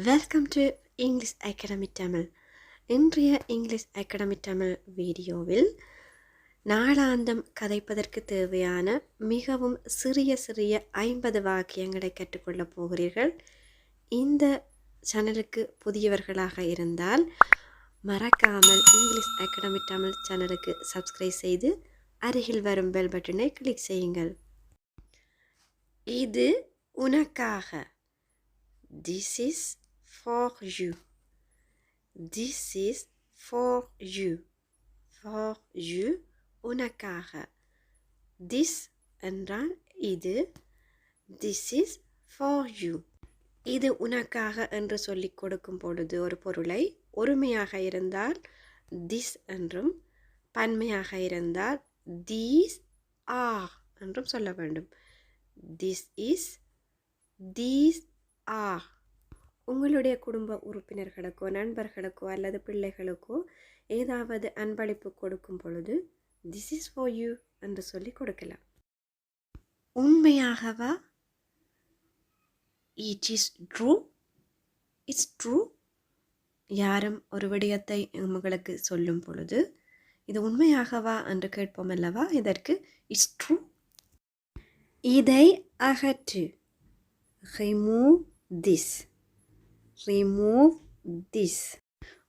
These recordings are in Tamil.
Welcome to English academy Tamil. இன்றைய இங்கிலீஷ் அகாடமி தமிழ் வீடியோவில் நாளாந்தம் கதைப்பதற்கு தேவையான மிகவும் சிறிய 50 வாக்கியங்களை கற்றுக்கொள்ளப் போகிறீர்கள். இந்த சேனலுக்கு புதியவர்களாக இருந்தால் மறக்காமல் இங்கிலீஷ் அகாடமி தமிழ் சேனலுக்கு சப்ஸ்கிரைப் செய்து அருகில் வரும் பெல் பட்டனை கிளிக் செய்யுங்கள். இது உனக்காக. This is for you. This is for you. For you. உனக்காக. This என்றால் இது. This is for you. இது உனக்காக என்று சொல்லிக் கொடுக்கும் பொழுது ஒரு பொருளை ஒருமையாக இருந்தால் this என்றும் பன்மையாக இருந்தால் these are என்றும் சொல்ல வேண்டும். This is, these are. உங்களுடைய குடும்ப உறுப்பினர்களுக்கோ நண்பர்களுக்கோ அல்லது பிள்ளைகளுக்கோ ஏதாவது அன்பளிப்பு கொடுக்கும் பொழுது this is for you என்று சொல்லி கொடுக்கலாம். உண்மையாகவா? It is true. It's true. யாரும் ஒரு விடயத்தை உங்களுக்கு சொல்லும் பொழுது இது உண்மையாகவா என்று கேட்போம் அல்லவா? இதற்கு it's true. இதை அகற்று. Remove this. Remove this.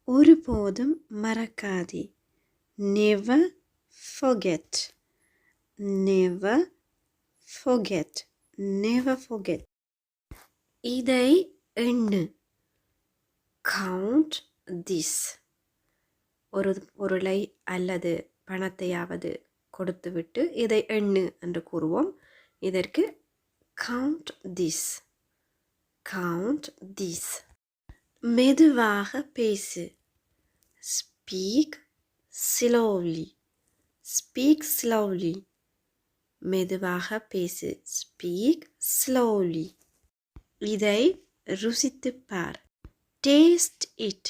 ஒருபோதும் மறக்காதே. Never forget. Never forget. Never forget. இதை எண்ணு. Count this. ஒரு பொருளை அல்லது பணத்தையாவது கொடுத்துவிட்டு இதை எண்ணு என்று கூறுவோம். இதற்கு count this. Count this. மெதுவாக பேசு. Speak slowly. Speak slowly. மெதுவாக பேசு. Speak slowly. இதை ருசித்துப் பார். Taste it.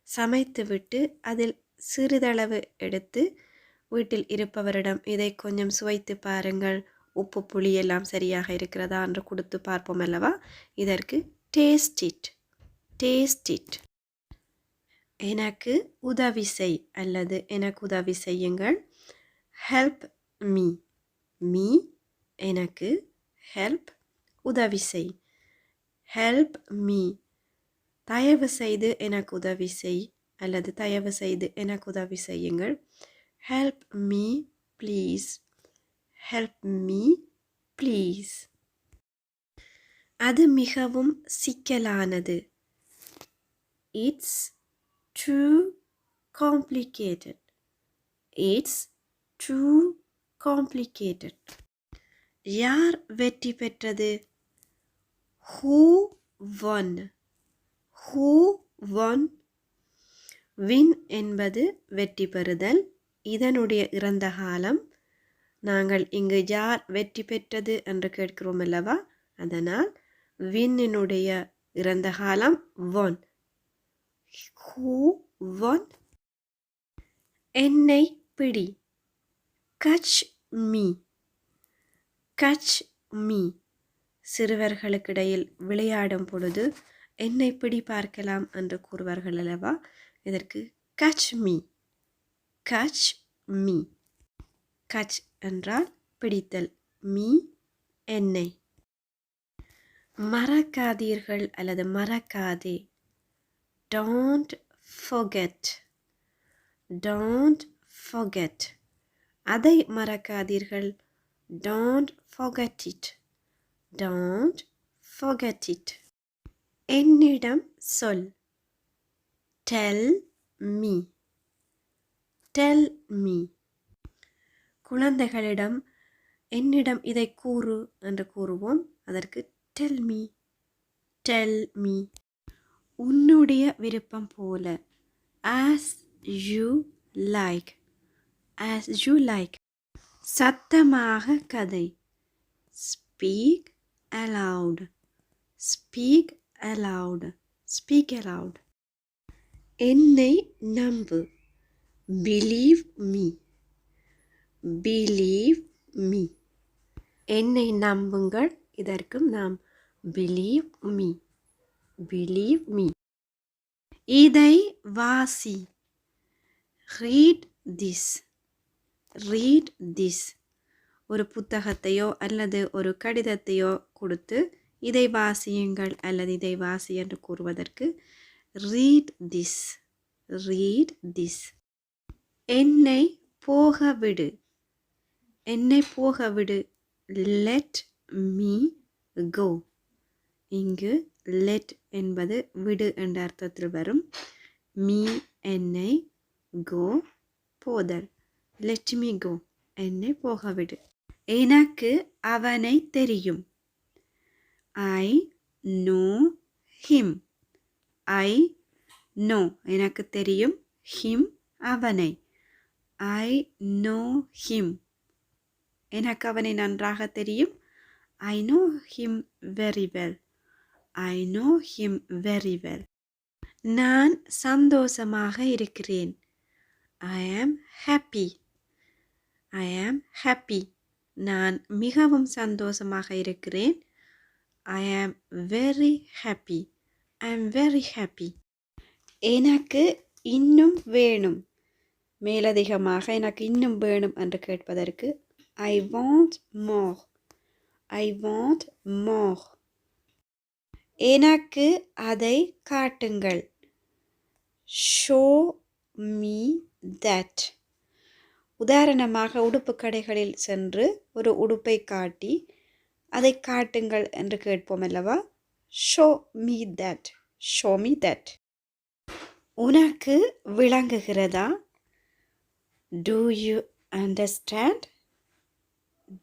சமைத்துவிட்டு அதில் சிறிதளவு எடுத்து வீட்டில் இருப்பவரிடம் இதை கொஞ்சம் சுவைத்து பாருங்கள், உப்பு புளி எல்லாம் சரியாக இருக்கிறதா என்று கொடுத்து பார்ப்போம் அல்லவா? இதற்கு டேஸ்ட் இட். Taste it. எனக்கு உதவி செய் அல்லது எனக்கு உதவி செய்யுங்கள். Help me. மீ எனக்கு. ஹெல்ப் உதவி செய். Help me. தயவு செய்து எனக்கு உதவி செய் அல்லது தயவு செய்து எனக்கு உதவி செய்யுங்கள். Help me please. Help me, please. அது மிகவும் சிக்கலானது. It's too complicated. It's too complicated. யார் வெற்றி பெற்றது? Who won? Who won? Win என்பது வெற்றி பெறுதல். இதனுடைய இறந்த காலம். நாங்கள் இங்கு யார் வெற்றி பெற்றது என்று கேட்கிறோம் அல்லவா? அதனால் வின்னினுடைய இறந்த காலம் won. Who won? என்னை பிடி. Catch me. Catch me. சிறுவர்களுக்கிடையில் விளையாடும் பொழுது என்னை பிடி பார்க்கலாம் என்று கூறுவார்கள் அல்லவா? இதற்கு catch me. Catch me. Catch என்றால் பிடித்தல். மீ என்னை. மறக்காதீர்கள் அல்லது மறக்காதே. Don't forget. Don't forget. அதை மறக்காதீர்கள். Don't forget it. Don't forget it. என்னிடம் சொல். Tell me. Tell me. குழந்தைகளிடம் என்னிடம் இதை கூறு என்று கூறுவோம். அதற்கு tell me. Tell me. உன்னுடைய விருப்பம் போல. As you like. As you like. சத்தமாக கதை. Speak aloud. Speak aloud. Speak aloud. என்னை நம்பு. Believe me. Believe me. என்னை நம்புங்கள். இதற்கும் நாம் believe me. believe me. இதை வாசி. read this. read this. ஒரு புத்தகத்தையோ அல்லது ஒரு கடிதத்தையோ கொடுத்து இதை வாசியுங்கள் அல்லது இதை வாசி என்று கூறுவதற்கு read this. read this. என்னை போக விடு. என்னை போக விடு. let me go. இங்கு let என்பது விடு என்ற அர்த்தத்தில் வரும். me என்னை, go போதல். let me go. என்னை போக விடு. எனக்கு அவனை தெரியும். I know him. I know எனக்கு தெரியும். him அவனை. I know him. எனக்கு அவனை நன்றாக தெரியும். I know him very well. I know him very well. நான் சந்தோஷமாக இருக்கிறேன். I am happy. I am happy. நான் மிகவும் சந்தோஷமாக இருக்கிறேன். I am very happy. I am very happy. எனக்கு இன்னும் வேணும். மேலதிகமாக எனக்கு இன்னும் வேணும் என்று கேட்பதற்கு I want more. I want more. எனக்கு அதை காட்டுங்கள். Show me that. உதாரணமாக உடுப்பு கடைகளில் சென்று ஒரு உடுப்பை காட்டி அதை காட்டுங்கள் என்று கேட்போம் அல்லவா? Show me that. Show me that. உனக்கு விளங்குகிறதா? Do you understand?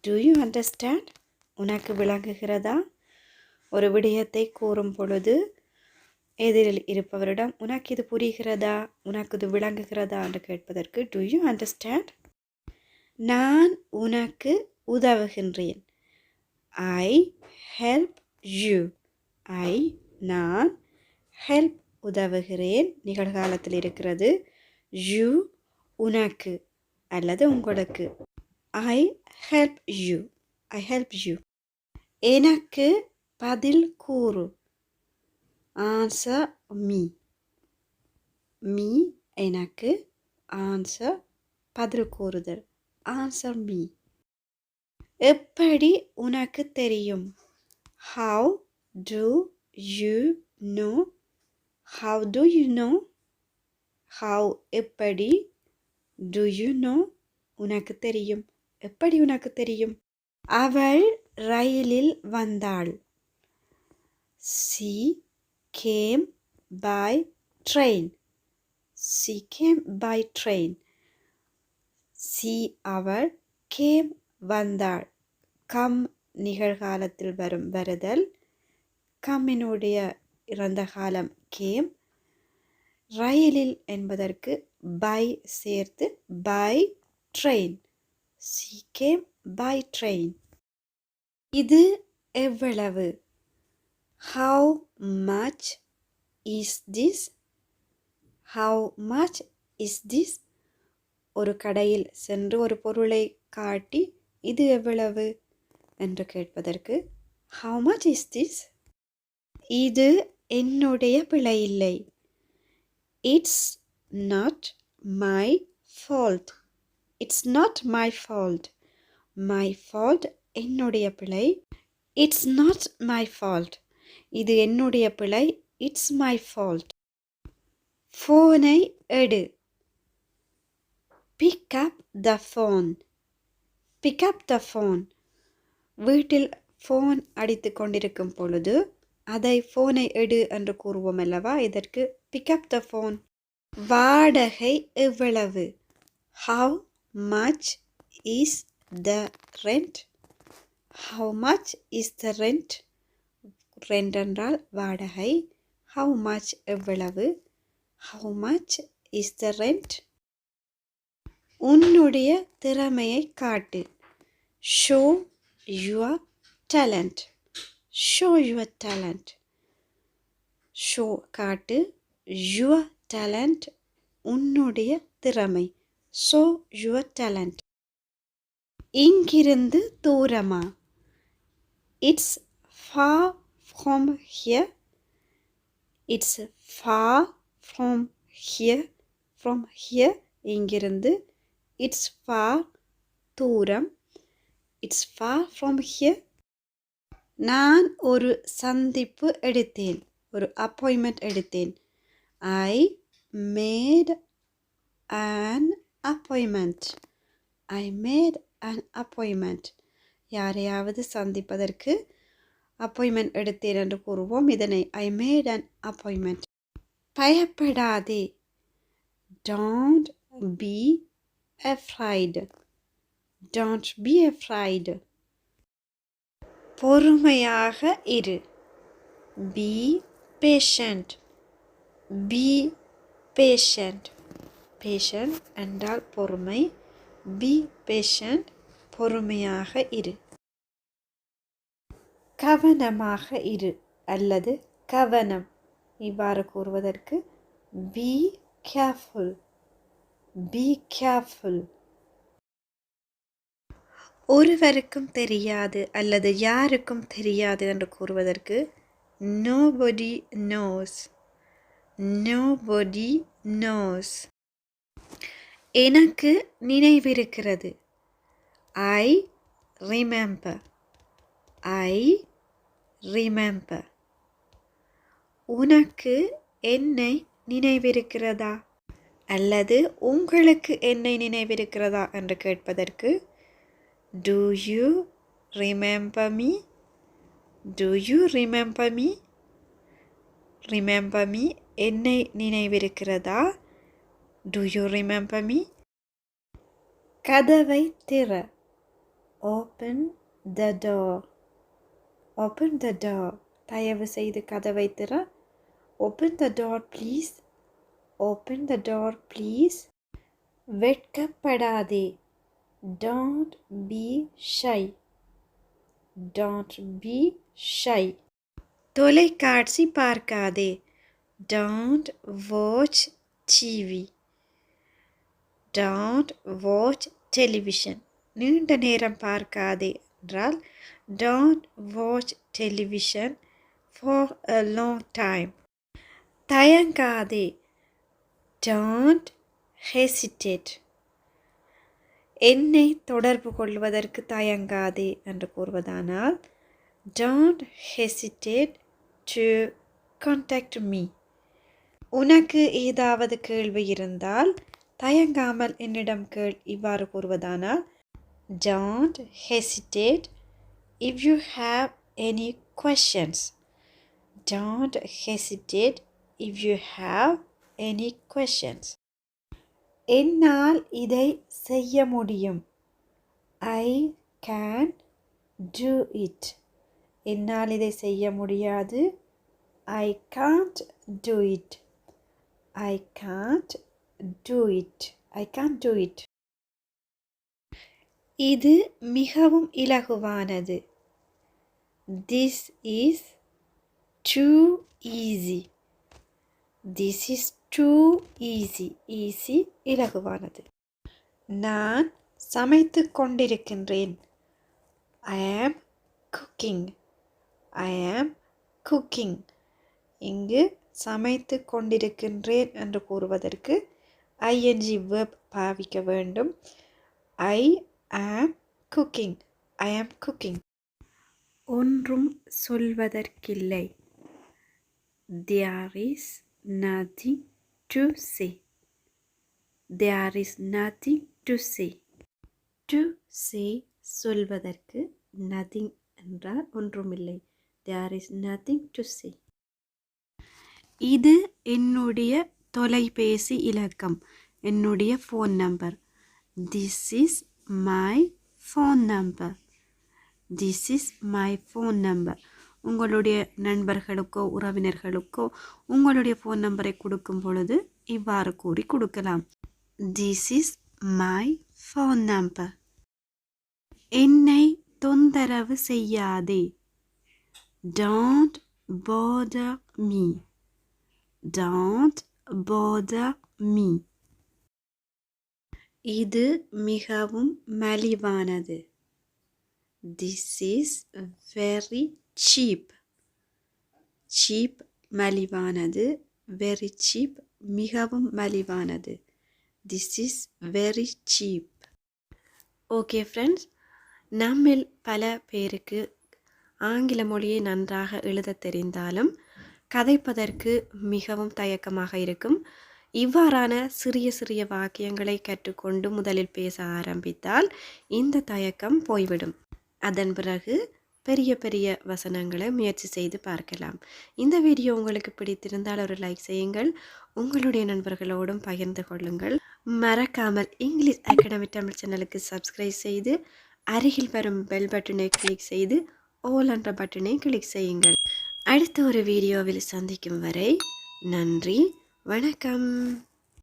Do you understand? உனக்கு விளங்குகிறதா? ஒரு விடயத்தை கூறும் பொழுது எதிரில் இருப்பவரிடம் உனக்கு இது புரிகிறதா, உனக்கு இது விளங்குகிறதா என்று கேட்பதற்கு do you understand? நான் உனக்கு உதவுகின்றேன். I help you. நான் help உதவுகிறேன் நிகழ்காலத்தில் இருக்கிறது. you உனக்கு அல்லது உங்களுக்கு. I help you. I help you. எனக்கு பதில் கூறு. Answer me. Me எனக்கு, answer பதில் கூறுதல். Answer me. எப்படி உனக்கு தெரியும்? How do you know? How do you know? How எப்படி, do you know? உனக்கு தெரியும். எப்படி உனக்கு தெரியும்? அவள் ரயிலில் வந்தாள். She came by train. She came by train. She அவள், came வந்தாள். come நிகழ்காலத்தில் வரும் வருதல். comமினுடைய இறந்த காலம் came. ரயிலில் என்பதற்கு by சேர்த்து by train. She came by train. இது எவ்வளவு? How much is this? How much is this? ஒரு கடையில் சென்று ஒரு பொருளை காட்டி இது எவ்வளவு என்று கேட்பதற்கு how much is this? இது என்னுடைய பிழை இல்லை. It's not my fault. It's not my fault. My fault என்னுடைய பிழை. It's not my fault. இது என்னுடைய பிழை. It's my fault. ஃபோனை எடு. Pick up the phone. Pick up the phone. வீட்டில் ஃபோன் அடித்து கொண்டிருக்கும் பொழுது அதை ஃபோனை எடு என்று கூறுவோம் அல்லவா? இதற்கு pick up the phone. வாடகை எவ்வளவு? How much is the rent? How much is the rent? Rent என்றால் வாடகை. How much எவ்வளவு? How much is the rent? உன்னுடைய திறமையை காட்டு. Show your talent. Show your talent. Show காட்டு. Your talent உன்னுடைய திறமை. Show your talent. இங்கிருந்து தூரமா? It's far from here. It's far from here. From here. இங்கிருந்து. It's far. தூரம். It's far from here. நான் ஒரு சந்திப்பு எடுத்தேன். ஒரு அப்பாயின்மெண்ட் எடுத்தேன். I made an appointment. I made an appointment. யாரையாவது சந்திப்பதற்கு அப்பாயின்மெண்ட் எடுத்தேன் என்று கூறுவோம். இதனை I made an appointment. பயப்படாதே. Don't be afraid. Don't be afraid. பொறுமையாக இரு. Be patient. Be patient. Patient என்றால் பொறுமை. Be patient. பொறுமையாக இரு. கவனமாக இரு அல்லது கவனம் இவ்வாறு கூறுவதற்கு be careful. Be careful. ஒருவருக்கும் தெரியாது அல்லது யாருக்கும் தெரியாது என்று கூறுவதற்கு nobody knows. Nobody knows. எனக்கு நினைவிருக்கிறது. I remember. I remember. உனக்கு என்னை நினைவிருக்கிறதா அல்லது உங்களுக்கு என்னை நினைவிருக்கிறதா என்று கேட்பதற்கு do you remember me? Do you remember me? Remember me. என்னை நினைவிருக்கிறதா? Do you remember me? கதவை திற. Open the door. Open the door. தயவு செய்து கதவை திற. Open the door please. Open the door please. வெட்கப்படாதே. Don't be shy. Don't be shy. தொலைக்காட்சி பார்க்காதே. Don't watch TV. Don't watch television. நீண்ட நேரம் பார்க்காதே என்றால் don't watch television for a long time. தயங்காதே. Don't hesitate. என்னை தொடர்பு கொள்வதற்கு தயங்காதே என்று கூறுவதானால் don't hesitate to contact me. உனக்கு ஏதாவது கேள்வி இருந்தால் தயங்காமல் என்னிடம் கேள் இவ்வாறு கூறுவதானால் don't hesitate if you have any questions. Don't hesitate if you have any questions. என்னால் இதை செய்ய முடியும். I can do it. என்னால் இதை செய்ய முடியாது. I can't do it. I can't do it. I can't do it. இது மிகவும் இலகுவானது. This is too easy. This is too easy. Easy இலகுவானது. நான் சமைத்து கொண்டிருக்கின்றேன். I am cooking. I am cooking. இங்கு சமைத்து கொண்டிருக்கின்றேன் என்று கூறுவதற்கு ing verb பாவிக்க வேண்டும். I am cooking. I am cooking. ஒன்றும் சொல்வதற்கில்லை. There is nothing to say. There is nothing to say. To say சொல்வதற்கு nothing என்றால் ஒன்றுமில்லை. There is nothing to say. இது என்னுடைய தொலைபேசி இலக்கம். என்னுடைய phone number. This is my phone number. This is my phone number. உங்களுடைய நண்பர்களுக்கோ உறவினர்களுக்கோ உங்களுடைய ஃபோன் நம்பரை கொடுக்கும் பொழுது இவ்வாறு கூறி கொடுக்கலாம். This is my phone number. என்னை தொந்தரவு செய்யாதே. Don't bother me. Don't bother me. இது மிகவும் மலிவானது. This is very cheap. Cheap மலிவானது. வெரி சீப், மிகவும் மலிவானது. This is very cheap. Okay friends, நம்மில் பல பேருக்கு ஆங்கில மொழியை நன்றாக எழுத தெரிந்தாலும் கதைப்பதற்கு மிகவும் தயக்கமாக இருக்கும். இவ்வாறான சிறிய சிறிய வாக்கியங்களை கற்றுக்கொண்டு முதலில் பேச ஆரம்பித்தால் இந்த தயக்கம் போய்விடும். அதன் பிறகு பெரிய பெரிய வசனங்களை முயற்சி செய்து பார்க்கலாம். இந்த வீடியோ உங்களுக்கு பிடித்திருந்தால் ஒரு லைக் செய்யுங்கள். உங்களுடைய நண்பர்களோடும் பகிர்ந்து கொள்ளுங்கள். மறக்காமல் இங்கிலீஷ் அகாடமி தமிழ் சேனலுக்கு சப்ஸ்கிரைப் செய்து அருகில் வரும் பெல் பட்டனை கிளிக் செய்து ஆல் என்ற பட்டனை கிளிக் செய்யுங்கள். அடுத்த ஒரு வீடியோவில் சந்திக்கும் வரை நன்றி, வணக்கம்.